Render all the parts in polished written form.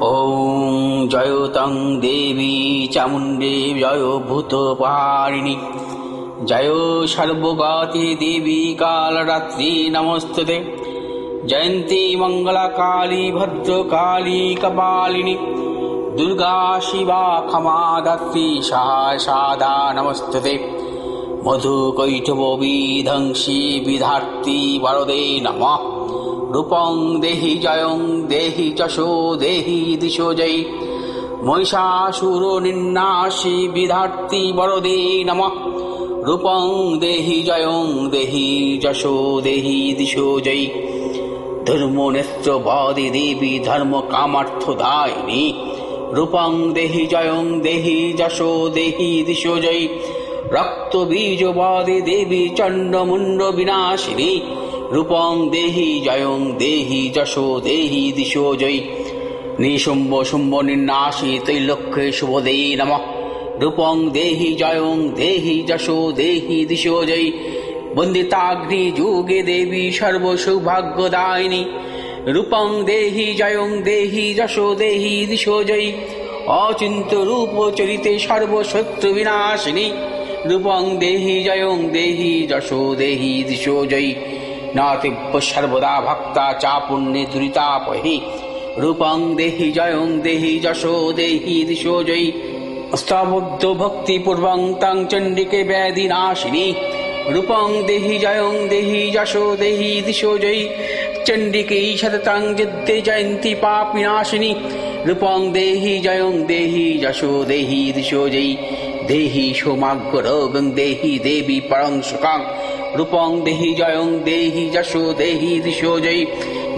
ॐ जयोतं देवी चामुण्डे जयो भूतपारिणी जयो सर्वगते देवी कालरात्रि नमस्तुते जयन्ती मङ्गलकाली भद्रकाली कपालिनी दुर्गा शिवा क्षमा दात्री सादा नमस्तुते मधुकैटभविध्वंसी विधात्री वरदे नमः रूपं देहि जयं देहि जशो देहि दिशो जय महिषासुरनिर्नाशी विधात्री वरदे नमः रूपं देहि जयं देहि जशो देहि दिशो जय धर्मनेत्रवादी देवी धर्म कामार्थदायिनी रूपं देहि जयं देहि जशो देहि दिशो जय रक्तबीजवादी देवी चण्डमुण्ड विनाशिनी रूपं देहि जयं देहि जशो देहि दिशो जय निशुम्भ शुम्भ निर्नाशी त्रैलोक्ये शुभदे नमः रूपं देहि जयं देहि जशो देहि दिशो जय वन्दिताग्नि युगे देवी सर्वसौभाग्यदायिनी रूपं देहि जयं देहि जशो देहि दिशो जय अचिन्त्य रूप चरिते सर्वशत्रु विनाशिनी रूपं देहि जयं देहि जशो देहि दिशो जय नातिव्य सर्वदा भक्ता चापुण्ये दुरितापहि रूपं देहि जयं देहि जशो देहि दिशो जय स्तबुद्ध भक्ति पूर्वं तं चण्डिके व्याधिनाशिनी रूपं देहि जयं देहि जशो देहि दिशो जय चण्डिके सततं युद्धे जयन्ती पापविनाशिनी रूपं देहि जयं देहि जशो देहि दिशो जय देहि सौभाग्यरोगं देहि देवी परं सुखं रूपं देहि जयं देहि जशो देहि दिशो जय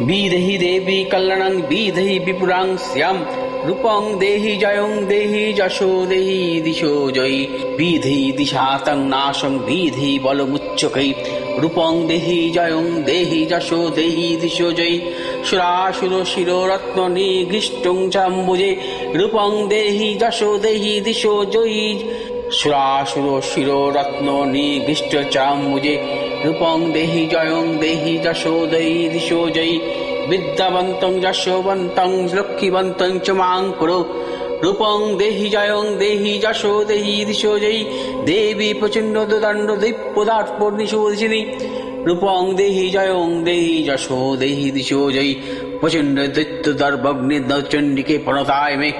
विदेहि देवी कल्याणं विदेहि विपुरां स्यां रूपं देहि जयं देहि जशो देहि दिशो जय विदेहि दिशातं नाशं विदेहि बलमुच्चकै रूपं देहि जयं देहि जशो देहि दिशो जय सुरासुर शिरोरत्न निघृष्टं चाम्बुजे रूपं देहि जशो देहि दिशो जय सुरासुर शिरोरत्न निघृष्ट चाम्बुजे रूपं देहि जयं देहि जशो देहि दिशो जय विद्यावन्तं यशोवन्तं लक्ष्मीवन्तं च मां कुरु रूपं देहि जयं देहि जशो देहि दिशो जय देवी प्रचण्ड दण्ड दिप्पदात्पर्निशोधिनी रूपं देहि जयं देहि जशो देहि दिशो जय प्रचण्ड दैत्यदर्भग्नि चण्डिके प्रणताय मे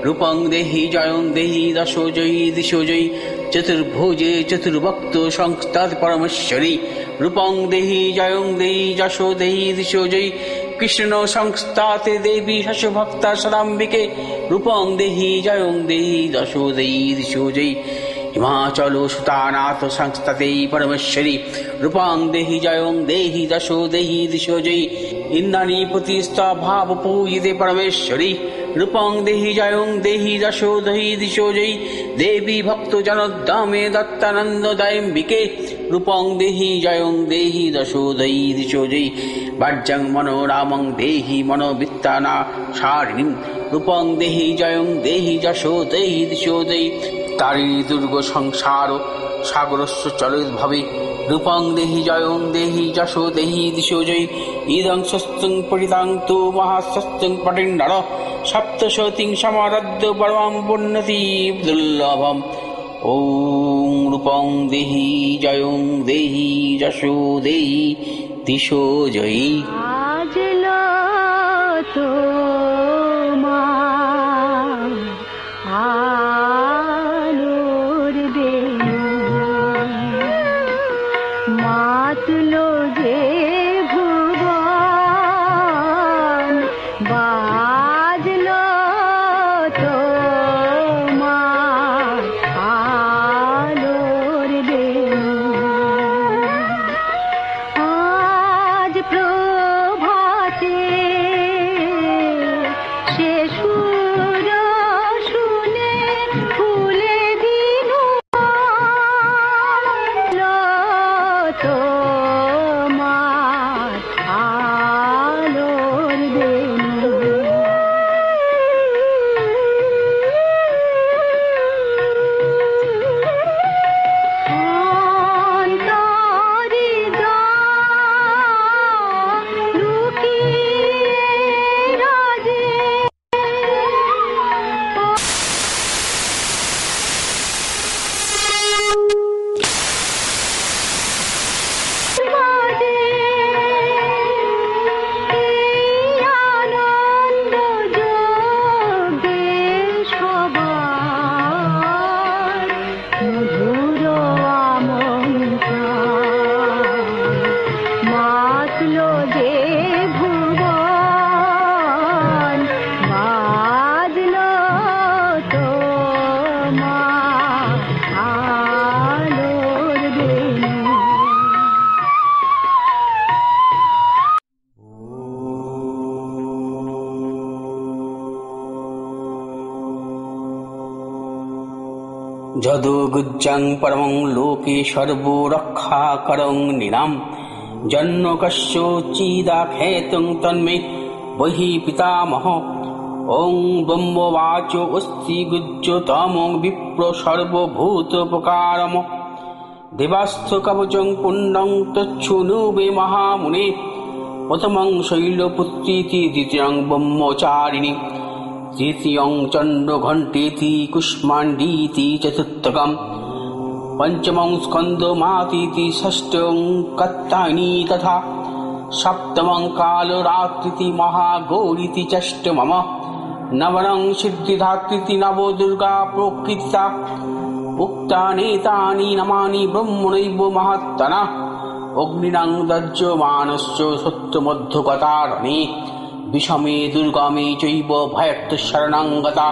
रूपं देहि जयं देहि जशो जय दिशो जय चतुर्भुजे चतुर्भक्त संस्थित परमेश्वरी रूपं देहि जयं देहि जशो देहि दिशो जय कृष्ण संस्थिते देवी शशभक्ता सदाम्बिके रूपं देहि जयं देहि जशो देहि दिशो जय हिमाचलो सुतानाथ संस्थिते परमेश्वरी रूपं देहि जयं देहि जशो देहि दिशो जय इन्द्राणीपतिस्था भाव पूजिते परमेश्वरी रूपं देहि जयं देहि जशो देहि दिशो जय देवी भक्त जनोद्दामे दत्तानन्ददायिम्बिके रूपं देहि जयं देहि जशो देहि दिशो जय वाज्यं मनोरामं देहि मनोवित्तानाशारिणीं रूपं देहि जयं देहि जशो देहि दिशो जय तारिणी दुर्ग संसार सागरस्य चलितभवे रूपं देहि जयं देहि जशो देहि दिशो जय इदं शस्त्रं परितां तु महाशस्त्रं पठिन्नर सप्तशतीं समाराध्य परमं पुण्यति दुर्लभम् ॐ रूपं देहि जयं देहि जशो देहि दिशो जय आज लो तो आलोर देनु मातलो जे भुवन बाजलो तो आलोर देनु आज प्रो যদু গুজ্জং পরমং লোকে সর্বরক্ষাকরং নিনাম জন্মকস্য চিদাখ্যাতং তন্মে বহি পিতামহ ওং ব্রহ্মবাচ অস্তি গুজ্জতমং বিপ্র সর্বভূতোপকারম দেবাস্থ কবচং পুণ্যং তচ্ছুনুবে মহামুনে প্রথমং শৈলপুত্রীতি দ্বিতীয়ং ব্রহ্মচারিণী তৃতীয়ং চণ্ডঘণ্টেতি কুষ্মাণ্ডীতি চতুর্থকম পঞ্চমং স্কন্দমাতীতি ষষ্ঠং কাত্যায়নী তথা সপ্তমং কালরাত্রিতি মহাগৌরীতি ষষ্ঠমম নবমং সিদ্ধিদাত্রিতি নবদুর্গা প্রকৃতা উক্তানেতানি নামানি ব্রহ্মণৈব মহাত্মনা অগ্নিনাং দজ্যমানশ্চ সত্যমধ্যগতারণে বিষমে দুর্গমে চৈব ভয়ক্তশরণং গতা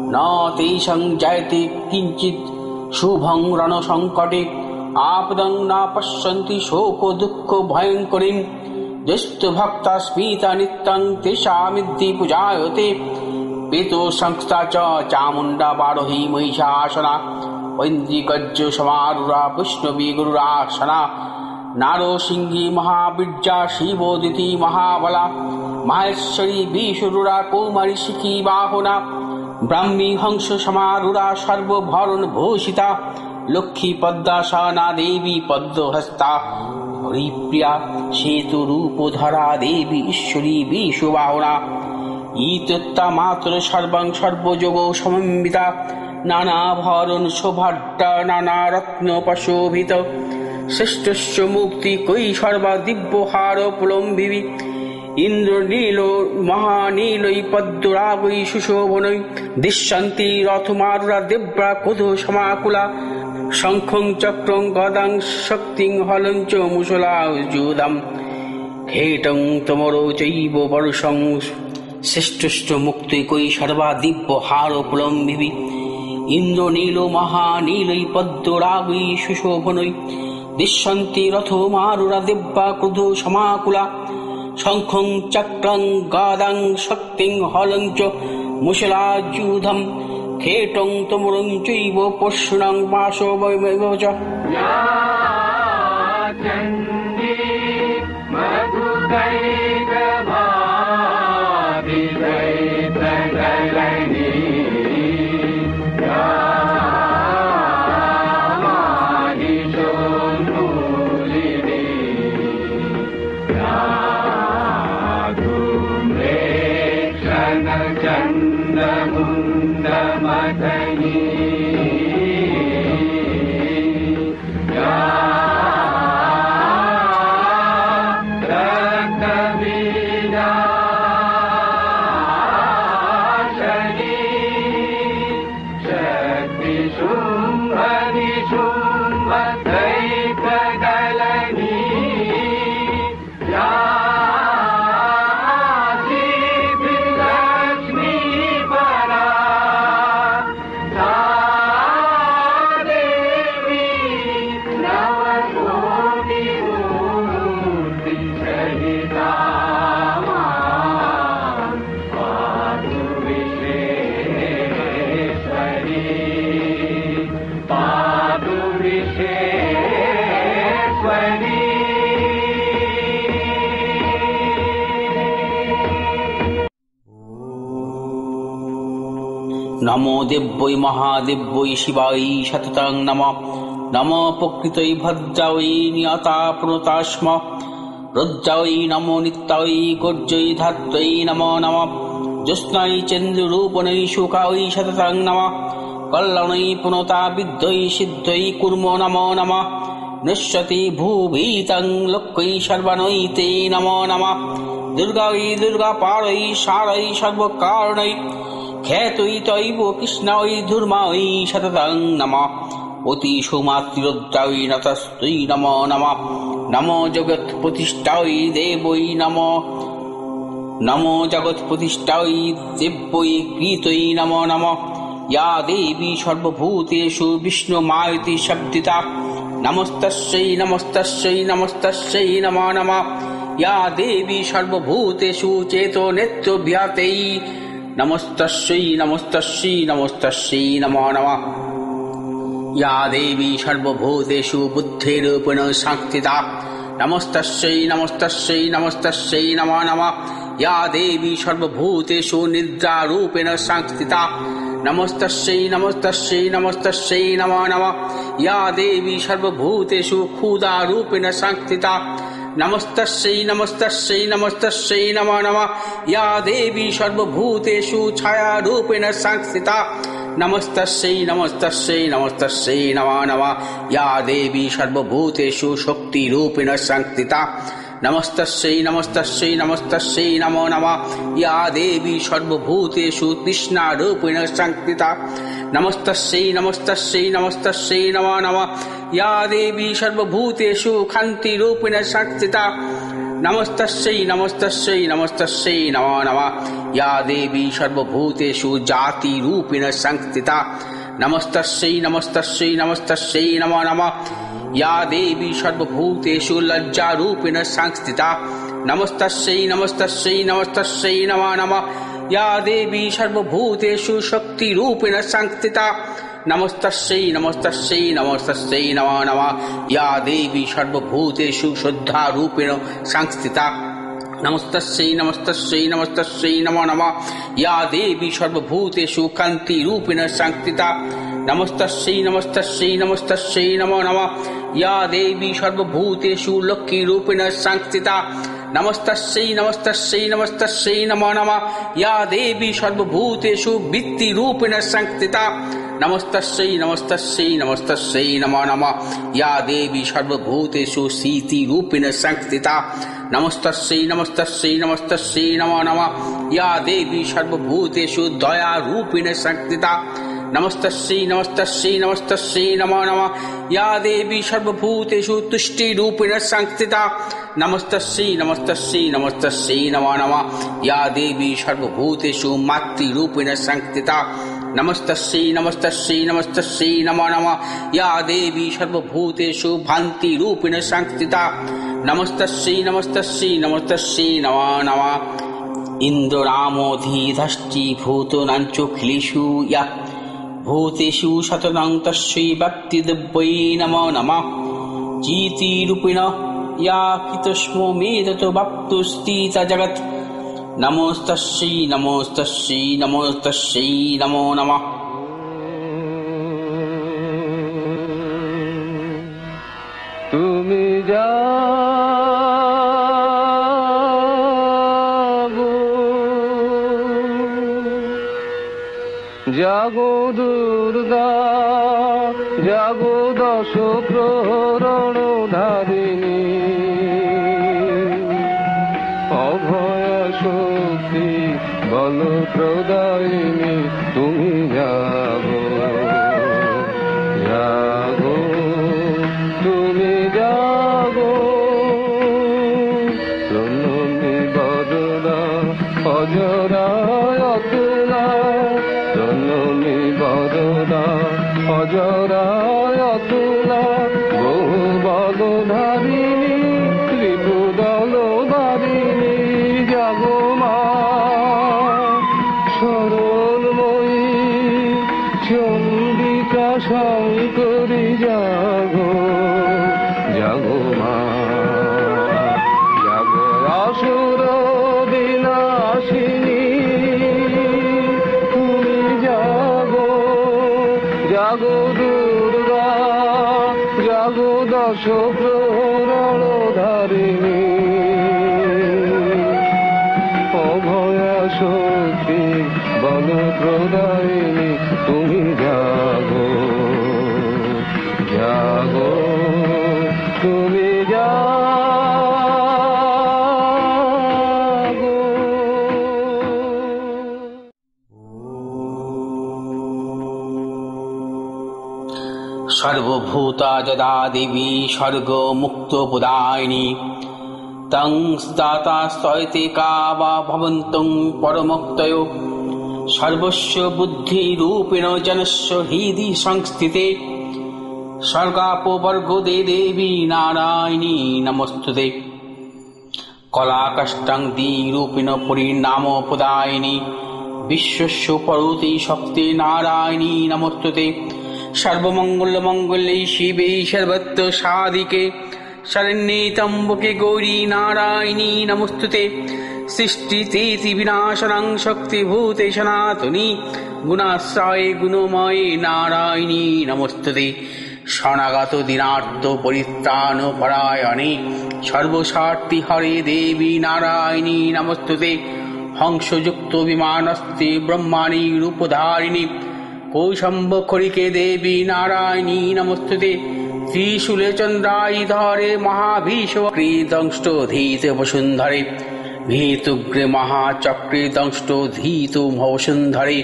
ন তেষাং জায়তে কিঞ্চিৎ শুভং রণসংকটে আপদং ন পশ্যন্তি শোক দুঃখ ভয়ঙ্করীম জ্যেষ্ঠ ভক্তা স্মিতা নিত্যং তেষামিদ্ধি পূজায়তে পেতো সংস্থা চ চামুণ্ডা বারোহী মহিষাসনা ঐন্দ্রিকজ্জ সমারুরা বৈষ্ণবী গরুরাসনা নারসিংহী মহাবীর্যা শিবোদিতি মহাবলা মাহেশ্বরী বিশুরুরা কৌমারী শিখী বাহনা ব্রাহ্মী হংস সমারুরা সর্বভরণ ভূষিতা লক্ষ্মী পদ্মাসনা দেবী পদ্মহস্তা হরিপ্রিয়া সেতু রূপধরা দেবী ঈশ্বরী বিশুবাহনা ইত্যুত্তা মাত্র সর্বং সর্বযোগ সমন্বিতা নানা ভরণ শোভাঢ্যা নানা রত্ন প্রশোভিত শ্রেষ্ঠস্য মুক্তি কই সর্বা দিব্যহার প্রলম্বিবি ইন্দ্রনীল মহানীলৈ পদ্মরাগৈ সুশোভনৈ দৃশ্যন্তি রথমারুরা দেব্রা ক্রোধ সমাকুলা শঙ্খং চক্রং গদাং শক্তিং হলং চ মুসলাযুধাম খেটং তমরো চৈব বর্ষং শ্রেষ্ঠস্য মুক্তি কই সর্বা দিব্যহার প্রলম্বিবি ইন্দ্রনীল মহানীলৈ পদ্মরাগৈ সুশোভনৈ দৃশ্যন্তি রথমারুরা দেব্রা ক্রোধ সমাকুলা শঙ্খং চক্রং গাদাং শক্তিং হলং চ মুসলাযুধম খেটং তমরং চৈব পশুনাং পাশবৈব চ নমো দেব্যৈ মহাদেব্যৈ শিবায় সততং নমঃ নমো প্রকৃতৈ ভদ্রায় নিয়তা প্রণতাস্ম রুদ্রায় নমো নিত্যায় গর্জৈ ধাত্রৈ নমো নমঃ জ্যোৎস্নায় চন্দ্ররূপণৈ শুকায় সততং নমঃ কল্যাণৈ পুনতা বিদ্যৈ সিদ্ধৈ কুর্মো নমো নমঃ নশ্যতি ভূভীতং লোক্যৈ সর্বাণৈ তে নমো নমঃ দুর্গায় দুর্গাপারৈ সারৈ সর্বকারণৈ খ্যাতৈ তৈব কৃষ্ণৈ ধূর্মায় সততং নমঃ অতি সুমাতৃরুদ্রায় নতস্তুই নমো নমঃ নমো জগৎ প্রতিষ্ঠায় দেবৈ নমো জগৎ প্রতিষ্ঠায় দেব্যৈ কৃতৈ নমো নমঃ या देवी सर्वभूतेषु विष्णुमायति शब्दिता नमस्तस्यै नमस्तस्यै नमस्तस्यै नमो नमः या देवी सर्वभूतेषु चेतो नित्यव्यातै नमस्तस्यै नमस्तस्यै नमस्तस्यै नमो नमः या देवी सर्वभूतेषु बुद्धिरूपेण संस्थिता नमस्तस्यै नमस्तस्यै नमस्तस्यै नमो नमः या देवी सर्वभूतेषु निद्रारूपेण संस्थिता नमस्तस्यै नमस्तस्यै नमस्तस्यै नमो नमः या देवी सर्वभूतेषु क्षुधारूपेण संस्थिता नमस्तस्यै नमस्तस्यै नमस्तस्यै नमो नमः या देवी सर्वभूतेषु छायारूपेण संस्थिता नमस्तस्यै नमस्तस्यै नमस्तस्यै नमो नमः या देवी सर्वभूतेषु शक्तिरूपेण संस्थिता नमस्तस्यै नमस्तस्यै नमस्तस्यै नमो नमः या देवी सर्वभूतेषु तृष्णारूपेण संस्थिता नमस्तस्यै नमस्तस्यै नमस्तस्यै नमो नमः या देवी सर्वभूतेषु कान्तिरूपेण संस्थिता नमस्तस्यै नमस्तस्यै नमस्तस्यै नमो नमः या देवी सर्वभूतेषु जातिरूपेण संस्थिता नमस्तस्यै नमस्तस्यै नमस्तस्यै नमो नमः या देवी सर्वभूतेषु लज्जारूपेण संस्थिता नमस्तस्यै नमस्तस्यै नमस्तस्यै नमो नमः या देवी सर्वभूतेषु शक्तिरूपेण संस्थिता नमस्तस्यै नमस्तस्यै नमस्तस्यै नमो नमः या देवी सर्वभूतेषु शुद्धारूपेण संस्थिता नमस्तस्यै नमस्तस्यै नमस्तस्यै नमो नमः या देवी सर्वभूतेषु कान्तिरूपेण संस्थिता नमस्तस्यै नमस्तस्यै नमस्तस्यै नमो नमः या देवी सर्वभूतेषु लक्ष्मीरूपेण संस्थिता नमस्तस्यै नमस्तस्यै नमस्तस्यै नमो नमः या देवी सर्वभूतेषु वित्तिरूपेण संस्थिता नमस्तस्यै नमस्तस्यै नमस्तस्यै नमो नमः या देवी सर्वभूतेषु शीतिरूपेण संस्थिता नमस्तस्यै नमस्तस्यै नमस्तस्यै नमो नमः या देवी सर्वभूतेषु दयारूपेण संस्थिता नमस्तस्यै नमस्तस्यै नमस्तस्यै नमो नमः या देवी सर्वभूतेषु तुष्टिरूपेण संस्थिता नमस्तस्यै नमस्तस्यै नमस्तस्यै नमो नमः या देवी सर्वभूतेषु मातृरूपेण संस्थिता नमस्तस्यै नमस्तस्यै नमस्तस्यै नमो नमः या देवी सर्वभूतेषु भान्तिरूपेण संस्थिता नमस्तस्यै नमस्तस्यै नमस्तस्यै नमो नमः इन्द्ररामोऽधिधष्टीभूतानाञ्चोऽखिलेषु या भूतेषु सततं तस्यै भक्तिदिव्यै नमो नमः जीतिरूपेण या कृतस्मो मे ततो भक्तोऽस्ति च जगत् नमोस्तस्यै नमोस्तस्यै नमोस्तस्यै नमो नमः তুমি জাগো জাগো দুর্গা জাগো দশ প্রহরণ ধারিণী অভয় শক্তি বল প্রদায়িনী তুমি জাগো জাগো তুমি জাগো প্রণমী বদনা অজরায় অতুলা প্রণমী বদনা অজরায় অতুলা বহু বলধারিণী ত্রিপুদল ধারিণী জাগো মা সরলময়ী চন্ডিকা শঙ্করী জাগো জাগো মা জাগো আসুর বিনাশিনী তুমি জাগো জাগো দুর্গা জাগো দশ প্রহরণ ধারিণী অভয়া শক্তি বল প্রদায়িনী তুমি জাগো জাগো তুমি জাগো सर्वभूता जदा देवी स्वर्ग मुक्त पुदायिनी तं दाता स्तयते का वा भवन्तं परमोक्तयो सर्वस्य बुद्धिरूपेण जनस्य हृदि संस्थिते स्वर्गापवर्गो देवी नारायणी नमस्तुते कलाकष्टं द्विरूपेण परिणामोपदायिनी विश्वस्य परोति शक्ति नारायणी नमस्तुते সর্বমঙ্গল মঙ্গলে শিবে সর্বত্র সাধিকে শরণ্যে ত্র্যম্বকে গৌরী নারায়ণী নমস্তুতে। সৃষ্টিস্থিতি বিনাশনাং শক্তিভূতে সনাতনী গুণাশ্রয়ে গুণময়ে নারায়ণী নমস্তুতে। শরণাগত দীনার্ত পরিত্রাণ পরায়ণে সর্বস্বার্থী হরে দেবী নারায়ণী নমস্তুতে। হংসযুক্ত বিমানস্তে ব্রহ্মাণী রূপধারিণী কৌশম্ব খরিকে দেবী নারায়ণী নমস্তুতে। ত্রিশূলে চন্দ্রায়ুধরে মহাভীষ দংষ্টধীত বসুন্ধরে ভীতুগ্রে মহাচক্রে দংষ্টধীত বসুন্ধরে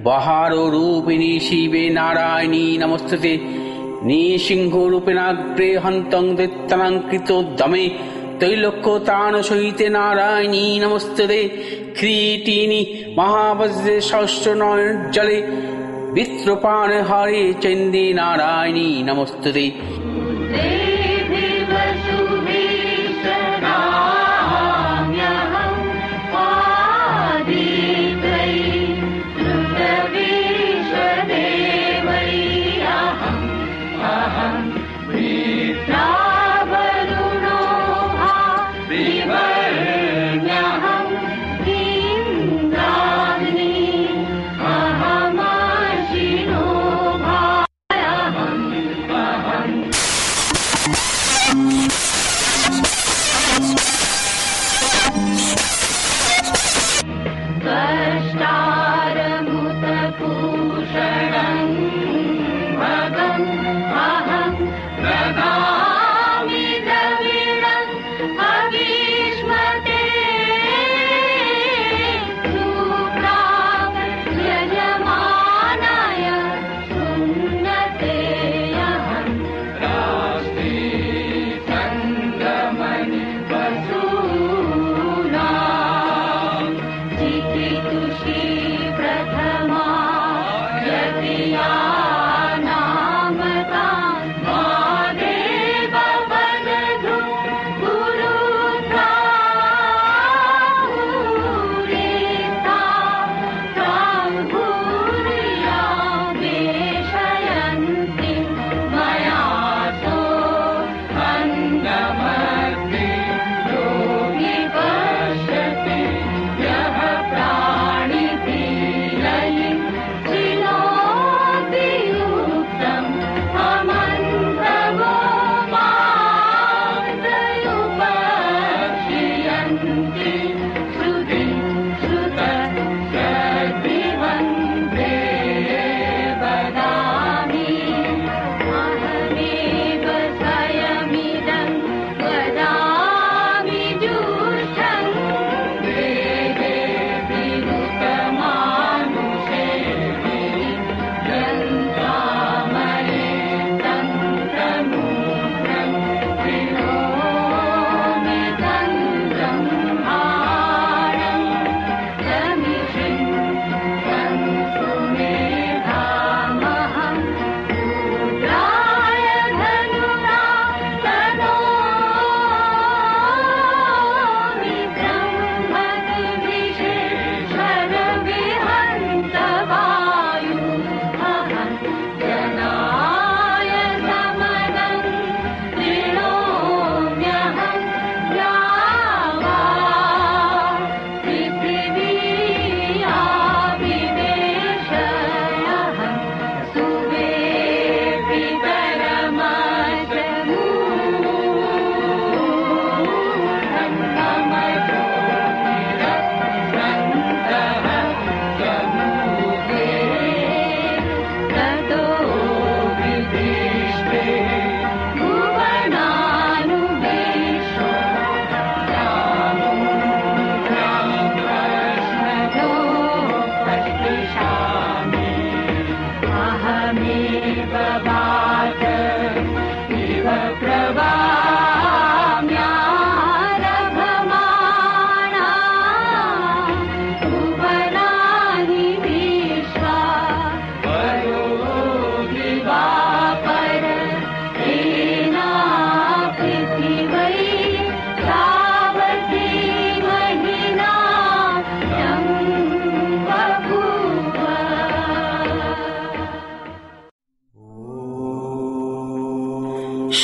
বহার রূপিণী শিবে নারায়ণী নমস্তুতে। নৃসিংহ রূপেণাগ্রে হন্তং দৈত্যানাঙ্কৃতোদ্যমে ত্রৈলোক্যতান সহিতে নারায়ণী নমস্তুতে। খ্রীটিনি মহাবজ্রে ষষ্ঠ নয়নজ্জলে বিত্রপাণ হরে চণ্ডী নারায়ণী নমস্তুতে।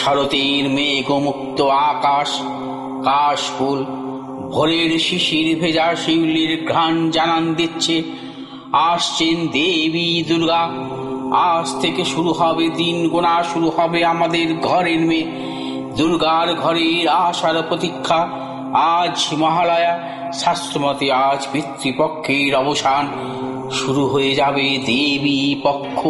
শরতের মেঘমুক্ত আকাশ, কাশফুল, ভোরের শিশির ভেজা শিউলির ঘ্রাণ জানান দিচ্ছে আসছেন দেবী দুর্গা। আজ থেকে শুরু হবে দিন গোনা, শুরু হবে আমাদের ঘরের মেয়ে দুর্গার ঘরের আশার প্রতীক্ষা। আজ মহালয়া, শাস্ত্রমতে আজ পিতৃপক্ষের অবসান, শুরু হয়ে যাবে দেবী পক্ষ।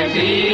ी